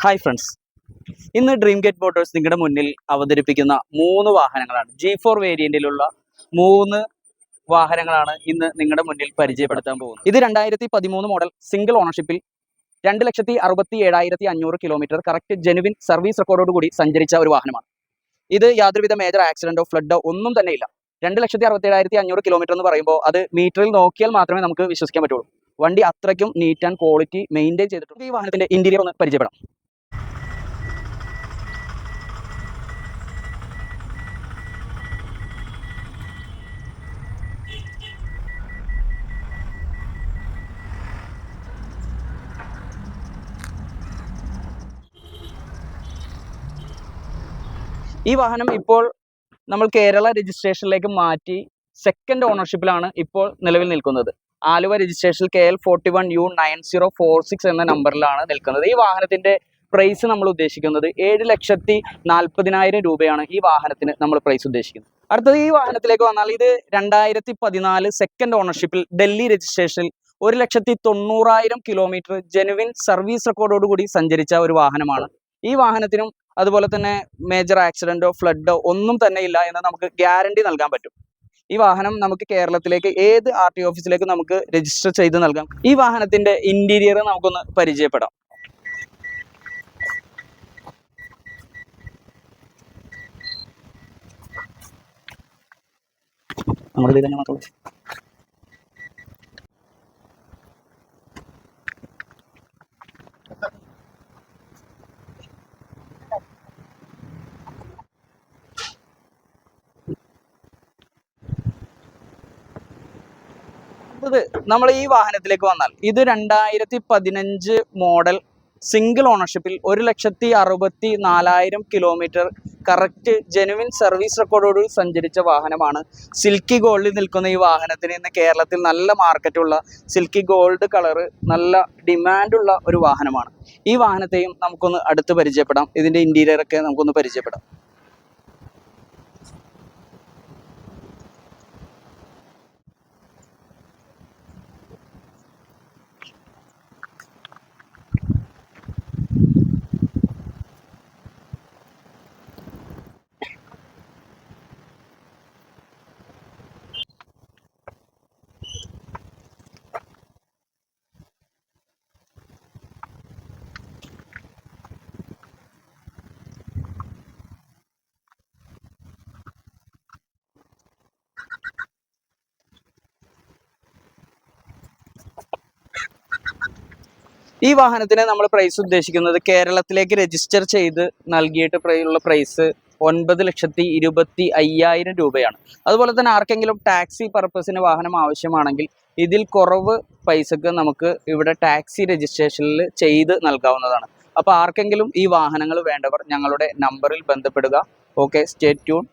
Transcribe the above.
Hi friends, ഇന്ന് dream gate Motors നിങ്ങളുടെ മുന്നിൽ അവതരിപ്പിക്കുന്ന 3 വാഹനങ്ങളാണ്. G4 വേരിയന്റിലുള്ള 3 വാഹനങ്ങളാണ് ഇന്ന് നിങ്ങളുടെ മുന്നിൽ പരിചയപ്പെടുത്താൻ പോകുന്നത്. ഇത് 2013 മോഡൽ സിംഗിൾ ഓണർഷിപ്പിൽ 2,67,500 കിലോമീറ്റർ കറക്റ്റ് ജെനുവിൻ സർവീസ് റെക്കോർഡോട് കൂടി സഞ്ചരിച്ച ഒരു വാഹനമാണ്. ഇത് യാതൊരുവിധ മേജർ ആക്സിഡന്റോ ഫ്ലഡോ ഒന്നും തന്നെ ഇല്ല. 2,67,500 കിലോമീറ്റർ എന്ന് പറയുമ്പോൾ അത് മീറ്ററിൽ നോക്കിയാൽ മാത്രമേ നമുക്ക് വിശ്വസിക്കാൻ പറ്റുള്ളൂ. വണ്ടി അത്രയ്ക്കും നീറ്റ് ആൻഡ് ക്വാളിറ്റി മെയിൻറ്റെയിൻ ചെയ്തിട്ടുണ്ട്. ഈ വാഹനത്തിന്റെ ഇന്റീരിയർ ഒന്ന് പരിചയപ്പെടാം. ഈ വാഹനം ഇപ്പോൾ നമ്മൾ കേരള രജിസ്ട്രേഷനിലേക്ക് മാറ്റി സെക്കൻഡ് ഓണർഷിപ്പിലാണ് ഇപ്പോൾ നിലവിൽ നിൽക്കുന്നത്. ആലുവ രജിസ്ട്രേഷനിൽ KL41U9046 എന്ന നമ്പറിലാണ് നിൽക്കുന്നത്. ഈ വാഹനത്തിന്റെ പ്രൈസ് നമ്മൾ ഉദ്ദേശിക്കുന്നത് 7,40,000 രൂപയാണ് ഈ വാഹനത്തിന് നമ്മൾ പ്രൈസ് ഉദ്ദേശിക്കുന്നത്. അടുത്തത് ഈ വാഹനത്തിലേക്ക് വന്നാൽ ഇത് 2014 സെക്കൻഡ് ഓണർഷിപ്പിൽ ഡൽഹി രജിസ്ട്രേഷനിൽ 1,90,000 കിലോമീറ്റർ ജെനുവിൻ സർവീസ് റെക്കോർഡോടുകൂടി സഞ്ചരിച്ച ഒരു വാഹനമാണ്. ഈ വാഹനത്തിനും അതുപോലെ തന്നെ മേജർ ആക്സിഡന്റോ ഫ്ലഡോ ഒന്നും തന്നെ ഇല്ല എന്ന് നമുക്ക് ഗ്യാരണ്ടി നൽകാൻ പറ്റും. ഈ വാഹനം നമുക്ക് കേരളത്തിലേക്ക് ഏത് RTO ഓഫീസിലേക്ക് നമുക്ക് രജിസ്റ്റർ ചെയ്ത് നൽകാം. ഈ വാഹനത്തിന്റെ ഇന്റീരിയർ നമുക്കൊന്ന് പരിചയപ്പെടാം. നമ്മൾ ഈ വാഹനത്തിലേക്ക് വന്നാൽ ഇത് 2015 മോഡൽ സിംഗിൾ ഓണർഷിപ്പിൽ 1,64,000 കിലോമീറ്റർ കറക്റ്റ് ജെനുവിൻ സർവീസ് റെക്കോർഡോട് സഞ്ചരിച്ച വാഹനമാണ്. സിൽക്കി ഗോൾഡിൽ നിൽക്കുന്ന ഈ വാഹനത്തിന് ഇന്ന് കേരളത്തിൽ നല്ല മാർക്കറ്റുള്ള സിൽക്കി ഗോൾഡ് കളറ് നല്ല ഡിമാൻഡുള്ള ഒരു വാഹനമാണ്. ഈ വാഹനത്തെയും നമുക്കൊന്ന് അടുത്ത് പരിചയപ്പെടാം. ഇതിൻ്റെ ഇൻറ്റീരിയറൊക്കെ നമുക്കൊന്ന് പരിചയപ്പെടാം. ഈ വാഹനത്തിന് നമ്മൾ പ്രൈസ് ഉദ്ദേശിക്കുന്നത് കേരളത്തിലേക്ക് രജിസ്റ്റർ ചെയ്ത് നൽകിയിട്ട് ഉള്ള പ്രൈസ് 9,25,000 രൂപയാണ്. അതുപോലെ തന്നെ ആർക്കെങ്കിലും ടാക്സി പർപ്പസിന് വാഹനം ആവശ്യമാണെങ്കിൽ ഇതിൽ കുറവ് പൈസക്ക് നമുക്ക് ഇവിടെ ടാക്സി രജിസ്ട്രേഷനിൽ ചെയ്ത് നൽകാവുന്നതാണ്. അപ്പോൾ ആർക്കെങ്കിലും ഈ വാഹനങ്ങൾ വേണ്ടവർ ഞങ്ങളുടെ നമ്പറിൽ ബന്ധപ്പെടുക. Okay, stay tune.